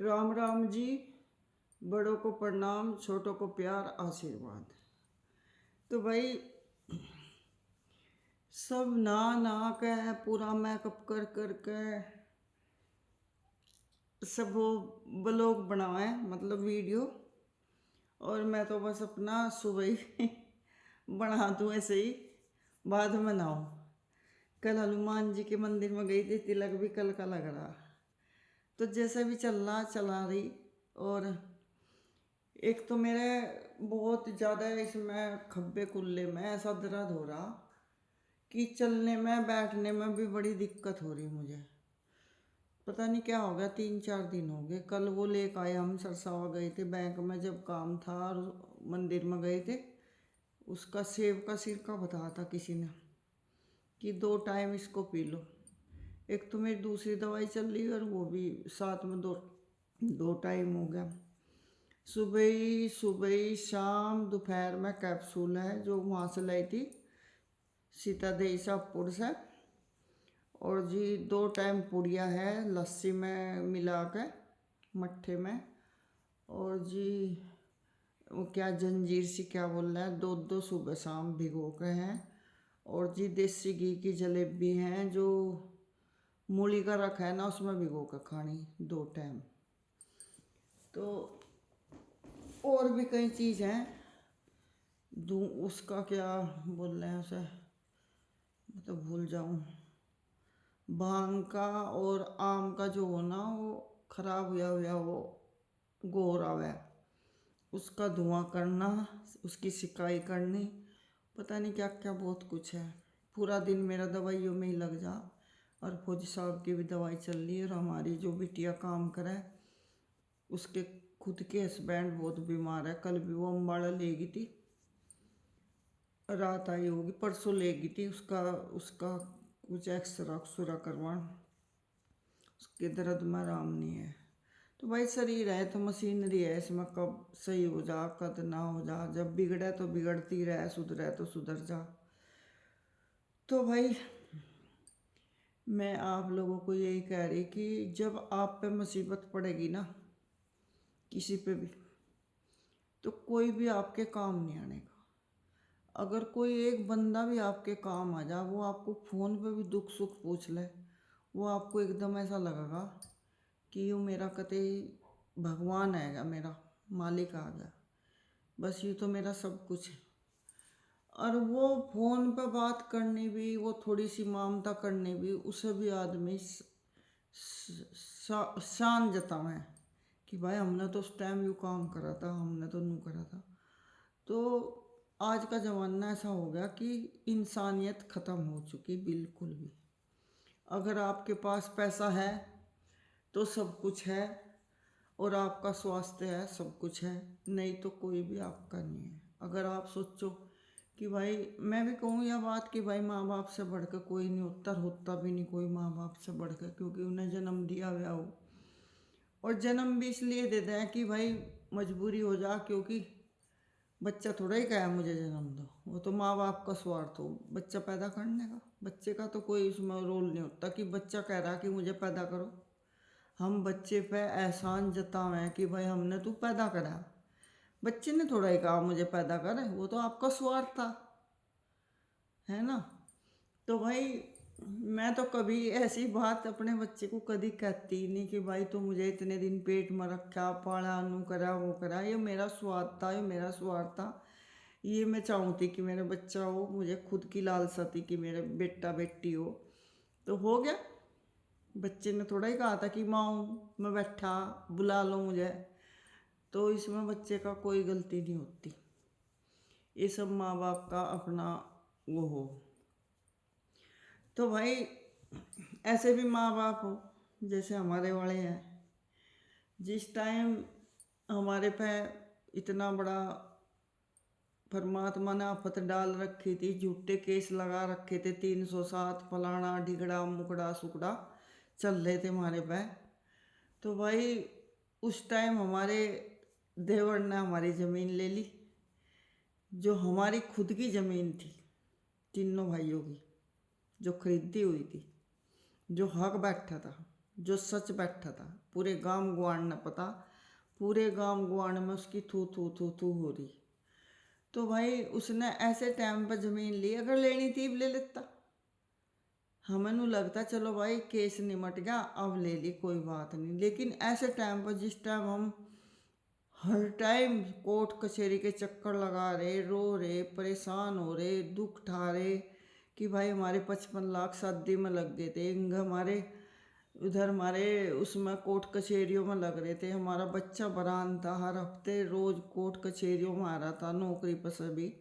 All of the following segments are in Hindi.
राम राम जी। बड़ों को प्रणाम, छोटों को प्यार आशीर्वाद। तो भाई सब नहा नहा के पूरा मेकअप कर कर के सब वो ब्लॉग बनाए, मतलब वीडियो। और मैं तो बस अपना सुबह ही बना दूँ ऐसे ही, बाद में नहाऊँ। कल हनुमान जी के मंदिर में गई थी, तिलक भी कल का लग रहा। तो जैसे भी चला रही। और एक तो मेरे बहुत ज़्यादा इसमें खब्बे कुल्ले में ऐसा दर्द हो रहा कि चलने में बैठने में भी बड़ी दिक्कत हो रही मुझे। पता नहीं क्या हो गया, 3-4 दिन हो गए। कल वो लेकर आए, हम सरसावा गए थे बैंक में जब काम था, और मंदिर में गए थे। उसका सेब का सिरका बताया था किसी ने कि 2 टाइम इसको पी लो। एक तो मेरी दूसरी दवाई चल रही है और वो भी साथ में दो टाइम हो गया। सुबह शाम दोपहर में कैप्सूल है जो वहाँ से लाई थी, सीता देई साहपुर से। और जी 2 टाइम पुड़िया है लस्सी में मिला के मट्ठे में। और जी वो क्या जंजीर सी क्या बोल रहा है, 2 सुबह शाम भिगो के हैं। और जी देसी घी की जलेबी हैं जो मूली का रखा है ना, उसमें भिगो कर खानी 2 टाइम। तो और भी कई चीज़ हैं। दूँ उसका क्या बोल रहे हैं उसे, मतलब भूल जाऊँ। भांग का और आम का जो हो ना, वो खराब हुआ वो गोरा हुआ, उसका धुआं करना, उसकी सिकाई करनी, पता नहीं क्या क्या बहुत कुछ है। पूरा दिन मेरा दवाइयों में ही लग जा। और फौजी साहब की भी दवाई चल रही है। और हमारी जो बिटिया काम करे, उसके खुद के हस्बैंड बहुत बीमार है। कल भी वो अम्बाड़ा ले गई थी, रात आई होगी, परसों ले गई थी। उसका उसका कुछ एक्सरा करवा, उसके दर्द में आराम नहीं है। तो भाई शरीर है तो मशीनरी है, इसमें कब सही हो जा कब ना हो जा। जब बिगड़े तो बिगड़ती रहे, सुधरे तो सुधर जा। तो भाई मैं आप लोगों को यही कह रही कि जब आप पे मुसीबत पड़ेगी ना, किसी पे भी, तो कोई भी आपके काम नहीं आने का। अगर कोई एक बंदा भी आपके काम आ जा, वो आपको फ़ोन पे भी दुख सुख पूछ ले, वो आपको एकदम ऐसा लगेगा कि यूँ मेरा कतई भगवान आएगा, मेरा मालिक आ गया, बस यूँ तो मेरा सब कुछ है। और वो फ़ोन पे बात करनी भी, वो थोड़ी सी ममता करनी भी, उसे भी आदमी शान जतावे कि भाई हमने तो उस टाइम यूँ काम करा था, हमने तो नू करा था। तो आज का ज़माना ऐसा हो गया कि इंसानियत ख़त्म हो चुकी बिल्कुल भी। अगर आपके पास पैसा है तो सब कुछ है, और आपका स्वास्थ्य है सब कुछ है, नहीं तो कोई भी आपका नहीं है। अगर आप सोचो कि भाई, मैं भी कहूँ यह बात कि भाई माँ बाप से बढ़कर कोई नहीं होता भी नहीं कोई माँ बाप से बढ़कर, क्योंकि उन्हें जन्म दिया हुआ हो। और जन्म भी इसलिए देते हैं कि भाई मजबूरी हो जा, क्योंकि बच्चा थोड़ा ही कहा मुझे जन्म दो, वो तो माँ बाप का स्वार्थ हो बच्चा पैदा करने का। बच्चे का तो कोई उसमें रोल नहीं होता कि बच्चा कह रहा कि मुझे पैदा करो। हम बच्चे पे एहसान जतावें कि भाई हमने तू पैदा करा, बच्चे ने थोड़ा ही कहा मुझे पैदा करे, वो तो आपका स्वार्थ था, है ना। तो भाई मैं तो कभी ऐसी बात अपने बच्चे को कभी कहती ही नहीं कि भाई तू मुझे इतने दिन पेट में रखा, पाला, नू करा, वो करा। ये मेरा स्वार्थ था, ये मेरा स्वार्थ था। ये मैं चाहूँ थी कि मेरा बच्चा हो, मुझे खुद की लालसा थी कि मेरा बेटा बेटी तो हो गया। बच्चे ने थोड़ा ही कहा था कि माँ मैं बैठा, बुला लो मुझे। तो इसमें बच्चे का कोई गलती नहीं होती, ये सब माँ बाप का अपना वो हो। तो भाई ऐसे भी माँ बाप हो जैसे हमारे वाले हैं, जिस टाइम हमारे पे इतना बड़ा परमात्मा ने आफत डाल रखी थी, झूठे केस लगा रखे थे, 307 फलाना ढिगड़ा मुकड़ा सुकड़ा चल रहे थे हमारे पे। तो भाई उस टाइम हमारे देवर ने हमारी ज़मीन ले ली, जो हमारी खुद की ज़मीन थी, तीनों भाइयों की, जो खरीदी हुई थी, जो हक बैठा था। जो सच बैठा था। पूरे गांव गुआन ने पता, पूरे गांव गुआन में उसकी थू थू थू थू हो रही। तो भाई उसने ऐसे टाइम पर ज़मीन ली, अगर लेनी थी ले लेता। हमें नू लगता चलो भाई केस निमट गया, अब ले ली कोई बात नहीं। लेकिन ऐसे टाइम पर जिस टाइम हम हर टाइम कोर्ट कचहरी के चक्कर लगा रहे, रो रहे, परेशान हो रहे, दुख ठा रहे कि भाई हमारे 55 लाख शादी में लग गए थे, हमारे उधर हमारे उसमें कोर्ट कचहरियों में लग रहे थे, हमारा बच्चा बरान था, हर हफ्ते रोज कोर्ट कचहरियों में आ रहा था नौकरी पर सभी।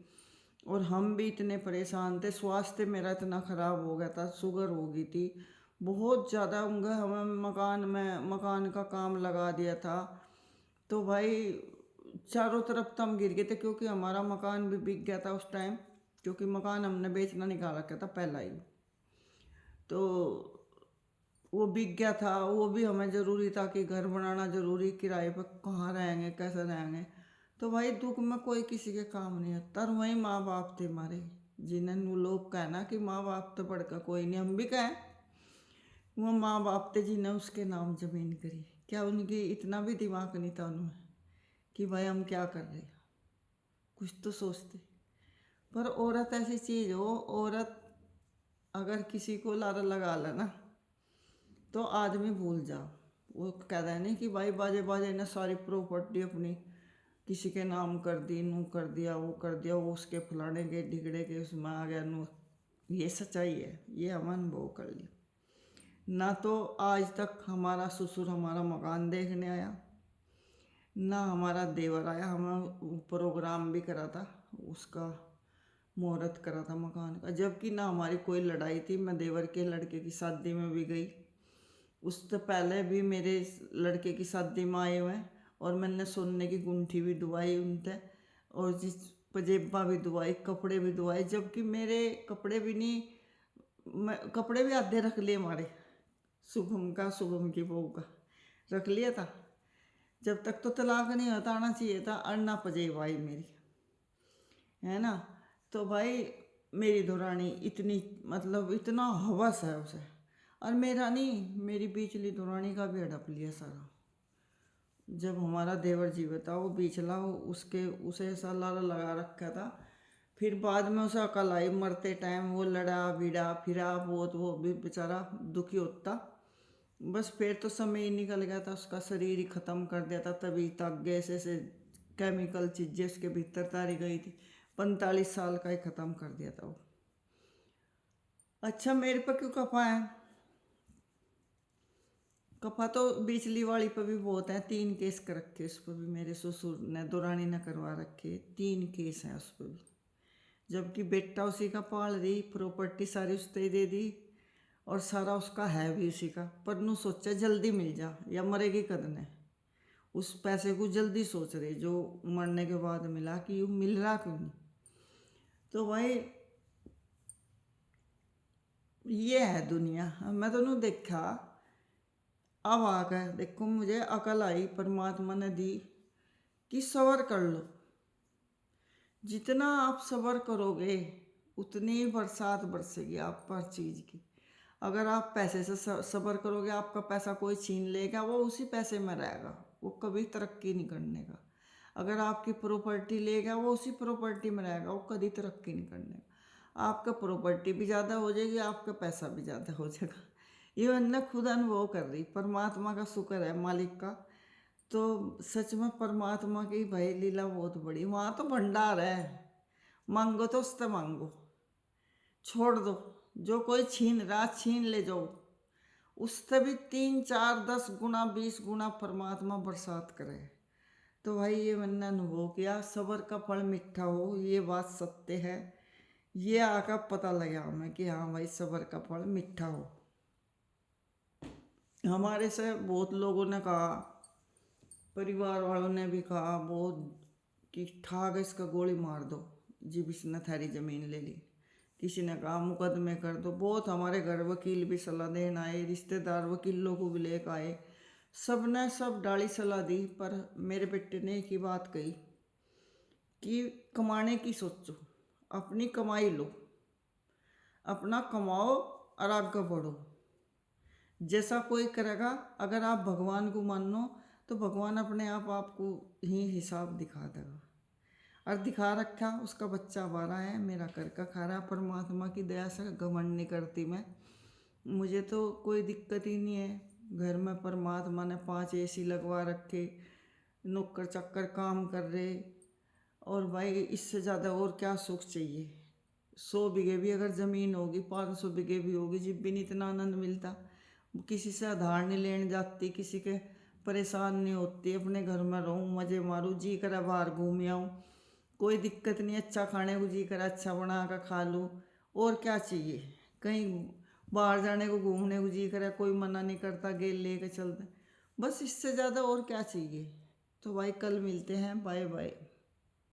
और हम भी इतने परेशान थे, स्वास्थ्य मेरा इतना ख़राब हो गया था, शुगर हो गई थी बहुत ज़्यादा। उनका हमें मकान का काम लगा दिया था। तो भाई चारों तरफ तो हम गिर गए थे, क्योंकि हमारा मकान भी बिक गया था उस टाइम, क्योंकि मकान हमने बेचना निकाल रखा था पहला ही। तो वो बिक गया था, वो भी हमें ज़रूरी था कि घर बनाना ज़रूरी, किराए पर कहाँ रहेंगे कैसे रहेंगे। तो भाई दुख में कोई किसी के काम नहीं आता। और वही माँ बाप थे हमारे, जिन्हें लोग कहना कि माँ बाप तो बढ़कर कोई नहीं, हम भी कहें वो माँ बाप थे जिन्हें उसके नाम जमीन करी। क्या उनकी इतना भी दिमाग नहीं था उनमें कि भाई हम क्या कर रहे हैं, कुछ तो सोचते। पर औरत ऐसी चीज़ हो, औरत अगर किसी को लारा लगा लेना तो आदमी भूल जाओ। वो कहता है नहीं कि भाई बाजे बाजे ने सारी प्रॉपर्टी अपनी किसी के नाम कर दी, नू कर दिया, वो कर दिया, वो उसके फलाने के ढिगड़े के उसमें आ गया नू। ये सच्चाई है, ये हम अनुभव कर ली। ना तो आज तक हमारा ससुर हमारा मकान देखने आया, ना हमारा देवर आया। हमें प्रोग्राम भी करा था उसका, मुहूर्त करा था मकान का, जबकि ना हमारी कोई लड़ाई थी। मैं देवर के लड़के की शादी में भी गई, उससे पहले भी मेरे लड़के की शादी में आए हुए हैं, और मैंने सोने की गुंठी भी दुआई उनसे, और जिस पजेबा भी दुआई, कपड़े भी दुआए। जबकि मेरे कपड़े भी नहीं, मैं कपड़े भी आधे रख लिए हमारे, शुभम की बहू का रख लिया था। जब तक तो तलाक नहीं होता आना चाहिए था, अन्ना पजेबाई मेरी, है ना। तो भाई मेरी दुरानी इतनी, मतलब इतना हवस है उसे। और मेरा नहीं, मेरी बीचली दुरानी का भी हड़प लिया सारा। जब हमारा देवर जीवित था वो बीचला, उसके उसे ऐसा लारा लगा रखा था। फिर बाद में उसे अकल आई, मरते टाइम वो लड़ा भिड़ा फिरा बहुत, वो भी बेचारा दुखी होता। बस फिर तो समय ही निकल गया था, उसका शरीर ही ख़त्म कर दिया था। तभी तक गैस ऐसे केमिकल चीज़ें उसके भीतर तारी गई थी। 45 साल का ही ख़त्म कर दिया था वो। अच्छा मेरे पर क्यों कफा है? कफा तो बिजली वाली पर भी बहुत है, 3 केस कर रखे उस पर भी, मेरे ससुर ने दुरानी ने करवा रखे, 3 केस हैं उस पर भी। जबकि बेटा उसी का पाल रही, प्रॉपर्टी सारी उसने दे दी, और सारा उसका है भी उसी का। पर नू सोचा जल्दी मिल जा या मरेगी कद ने, उस पैसे को जल्दी सोच रहे जो मरने के बाद मिला, कि यूँ मिल रहा क्यों नहीं। तो भाई ये है दुनिया। मैं तो नू देखा, अब आकर देखो मुझे अकल आई परमात्मा ने दी कि सब्र कर लो। जितना आप सब्र करोगे उतनी ही बरसात बरसेगी आप पर चीज़ की। अगर आप पैसे से सब्र करोगे, आपका पैसा कोई छीन लेगा, वो उसी पैसे में रहेगा, वो कभी तरक्की नहीं करने का। अगर आपकी प्रॉपर्टी लेगा, वो उसी प्रॉपर्टी में रहेगा, वो कभी तरक्की नहीं करने का। आपका प्रॉपर्टी भी ज़्यादा हो जाएगी, आपका पैसा भी ज़्यादा हो जाएगा। ये मैंने खुद अनुभव कर रही। परमात्मा का शुक्र है, मालिक का। तो सच में परमात्मा की भाई लीला बहुत बड़ी। वहाँ तो भंडार है, मांगो तो उससे मांगो, छोड़ दो। जो कोई छीन रहा छीन ले जाओ, उससे भी 3 4 10 गुना 20 गुना परमात्मा बरसात करे। तो भाई ये मैंने अनुभव किया, सब्र का फल मीठा हो, ये बात सत्य है। ये आकर पता लगा हमें कि हाँ भाई सब्र का फल मीठा हो। हमारे से बहुत लोगों ने कहा, परिवार वालों ने भी कहा बहुत, कि ठाक इसका गोली मार दो जी, इसने थारी ज़मीन ले ली। किसी ने कहा मुकदमे कर दो। बहुत हमारे घर वकील भी सलाह देने आए, रिश्तेदार वकीलों को भी लेकर आए, सब ने सब डाली सलाह दी। पर मेरे बेटे ने एक ही बात कही कि कमाने की सोचो, अपनी कमाई लो, अपना कमाओ और आगे बढ़ो। जैसा कोई करेगा, अगर आप भगवान को मानो तो भगवान अपने आप आपको ही हिसाब दिखा देगा। और दिखा रखा, उसका बच्चा बारा है, मेरा कर का खा रहा। परमात्मा की दया से घमंड नहीं करती मैं, मुझे तो कोई दिक्कत ही नहीं है। घर में परमात्मा ने 5 एसी लगवा रखे, नौकर चक्कर काम कर रहे, और भाई इससे ज़्यादा और क्या सुख चाहिए। 100 बीघे भी अगर ज़मीन होगी, 500 बीघे भी होगी, जब भी नहीं इतना आनंद मिलता। किसी से आधार नहीं लेने जाती, किसी के परेशान नहीं होती, अपने घर में रहूँ, मज़े मारूँ, जी करा बाहर घूम आऊँ, कोई दिक्कत नहीं। अच्छा खाने को जी करा अच्छा बना कर खा लूँ, और क्या चाहिए। कहीं बाहर जाने को, घूमने को जी करा, कोई मना नहीं करता, गेल ले कर चलते। बस इससे ज़्यादा और क्या चाहिए। तो भाई कल मिलते हैं, बाय बाय।